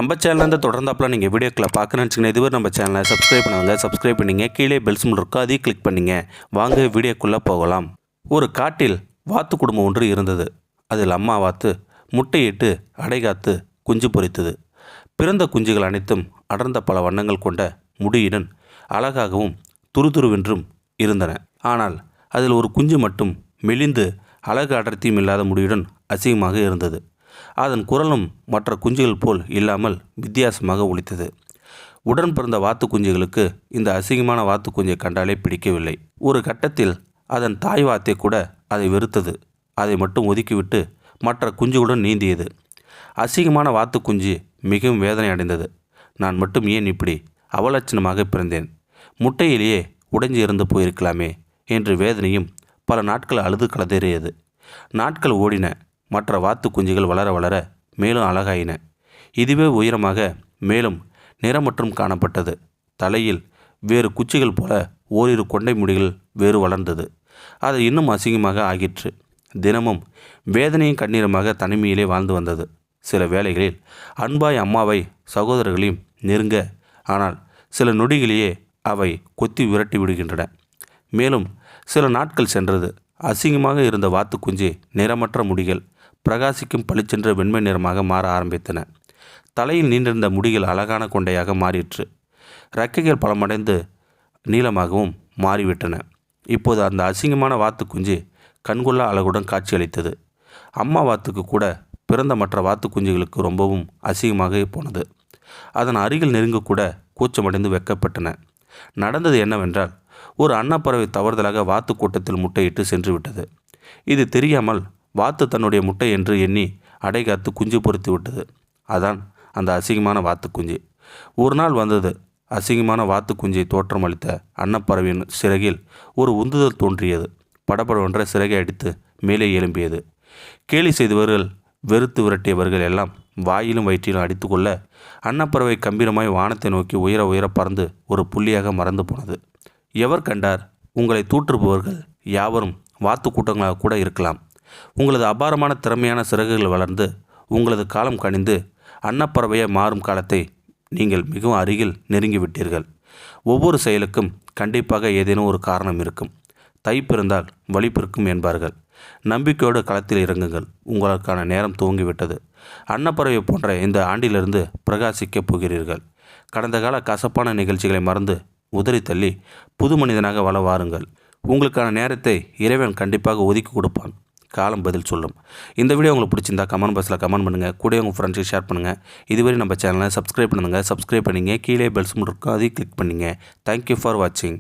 நம்ம சேனலேருந்து தொடர்ந்தாப்பில் நீங்கள் வீடியோக்களை பார்க்கணுன்னு வச்சுக்கோங்க. இதுவரை நம்ம சேனலை சப்ஸ்கிரைப் பண்ணுவாங்க. சப்ஸ்கிரைப் பண்ணிங்க. கீழே பெல் சிம்பிள் இருக்கும், அதையும் கிளிக் பண்ணிங்க. வாங்க வீடியோக்குள்ளே போகலாம். ஒரு காட்டில் வாத்து குடும்பம் ஒன்று இருந்தது. அதில் அம்மா வாத்து முட்டையிட்டு அடைகாத்து குஞ்சு பொரித்தது. பிறந்த குஞ்சுகள் அனைத்தும் அடர்ந்த பல வண்ணங்கள் கொண்ட முடியுடன் அழகாகவும் துருதுருவென்றும் இருந்தன. ஆனால் அதில் ஒரு குஞ்சு மட்டும் மெலிந்து அழகு அடர்த்தியும் இல்லாத முடியுடன் அசிங்கமாக இருந்தது. அதன் குரலும் மற்ற குஞ்சுகள் போல் இல்லாமல் வித்தியாசமாக ஒலித்தது. உடன் பிறந்த வாத்து குஞ்சுகளுக்கு இந்த அசிங்கமான வாத்து குஞ்சை கண்டாலே பிடிக்கவில்லை. ஒரு கட்டத்தில் அதன் தாய் வாத்தை கூட அதை வெறுத்தது. அதை மட்டும் ஒதுக்கிவிட்டு மற்ற குஞ்சுகளுடன் நீந்தியது. அசிங்கமான வாத்து குஞ்சு மிகவும் வேதனை அடைந்தது. நான் மட்டும் ஏன் இப்படி அவலட்சணமாக பிறந்தேன், முட்டையிலேயே உடைஞ்சு இருந்து போயிருக்கலாமே என்று வேதனையும் பல நாட்கள் அழுது கலதறியது. நாட்கள் ஓடின. மற்ற வாத்து குஞ்சுகள் வளர வளர மேலும் அழகாயின. இதுவே உயரமாக மேலும் நிறமற்றும் காணப்பட்டது. தலையில் வேறு குச்சிகள் போல ஓரிரு கொண்டை முடிகள் வேறு வளர்ந்தது. அது இன்னும் அசிங்கமாக ஆகிற்று. தினமும் வேதனையும் கண்ணீருமாக தனிமையிலே வாழ்ந்து வந்தது. சில வேளைகளில் அன்பாய் அம்மாவை சகோதரர்களையும் நெருங்க, ஆனால் சில நொடிகளிலேயே அவை கொத்தி விரட்டி விடுகின்றன. மேலும் சில நாட்கள் சென்றது. அசிங்கமாக இருந்த வாத்து குஞ்சு நிறமற்ற முடிகள் பிரகாசிக்கும் பளிச்சென்ற வெண்மை நிறமாக மாற ஆரம்பித்தன. தலையில் நீண்டிருந்த முடிகள் அழகான கொண்டையாக மாறிற்று. இறக்கைகள் பலமடைந்து நீளமாகவும் மாறிவிட்டன. இப்போது அந்த அசிங்கமான வாத்து குஞ்சு கண்கொள்ளா அழகுடன் காட்சியளித்தது. அம்மா வாத்துக்கு கூட பிறந்த மற்ற வாத்து குஞ்சுகளுக்கு ரொம்பவும் அசிங்கமாக போனது. அதன் அருகில் நெருங்கக்கூட கூச்சமடைந்து வெக்கப்பட்டன. நடந்தது என்னவென்றால், ஒரு அன்னப்பறவை தவறுதலாக வாத்து கூட்டத்தில் முட்டையிட்டு சென்று விட்டது. இது தெரியாமல் வாத்து தன்னுடைய முட்டை என்று எண்ணி அடைகாத்து குஞ்சு பொறித்து விட்டது. அதான் அந்த அசிங்கமான வாத்து குஞ்சு. ஒரு நாள் வந்தது. அசிங்கமான வாத்து குஞ்சை தோற்றமளித்த அன்னப்பறவையின் சிறகில் ஒரு உந்துதல் தோன்றியது. படபடவென்ற சிறகை அடித்து மேலே எழும்பியது. கேலி செய்தவர்கள், வெறுத்து விரட்டியவர்கள் எல்லாம் வாயிலும் வயிற்றிலும் அடித்து கொள்ள அன்னப்பறவை கம்பீரமாய் வானத்தை நோக்கி உயர உயர பறந்து ஒரு புள்ளியாக மறந்து போனது. எவர் கண்டார்? உங்களை தூற்றுபவர்கள் யாவரும் வாத்து கூட்டங்களாக கூட இருக்கலாம். உங்களது அபாரமான திறமையான சிறகுகள் வளர்ந்து உங்களது காலம் கனிந்து அன்னப்பறவையை மாறும் காலத்தை நீங்கள் மிகவும் அருகில் நெருங்கிவிட்டீர்கள். ஒவ்வொரு செயலுக்கும் கண்டிப்பாக ஏதேனும் ஒரு காரணம் இருக்கும். தை பிறந்தால் வழி பிறக்கும் என்பார்கள். நம்பிக்கையோடு களத்தில் இறங்குங்கள். உங்களுக்கான நேரம் துவங்கிவிட்டது. அன்னப்பறவை போன்ற இந்த ஆண்டிலிருந்து பிரகாசிக்கப் போகிறீர்கள். கடந்த கால கசப்பான நிகழ்ச்சிகளை மறந்து உதறி தள்ளி புது மனிதனாக வாழ வாருங்கள். உங்களுக்கான நேரத்தை இறைவன் கண்டிப்பாக ஒதுக்கி கொடுப்பான். காலம் பதில் சொல்லும். இந்த வீடியோ உங்களுக்கு பிடிச்சிருந்தா கமெண்ட் பாக்ஸில் கமெண்ட் பண்ணுங்கள். கூட உங்கள் ஃப்ரெண்ட்ஸுக்கு ஷேர் பண்ணுங்கள். இதுவரை நம்ம சேனலை சப்ஸ்கிரைப் பண்ணுங்கள். சப்ஸ்கிரைப் பண்ணிங்க. கீழே பெல் சிம்பல் இருக்கும், அதையும் கிளிக் பண்ணிங்க. தேங்க்யூ ஃபார் வாட்சிங்.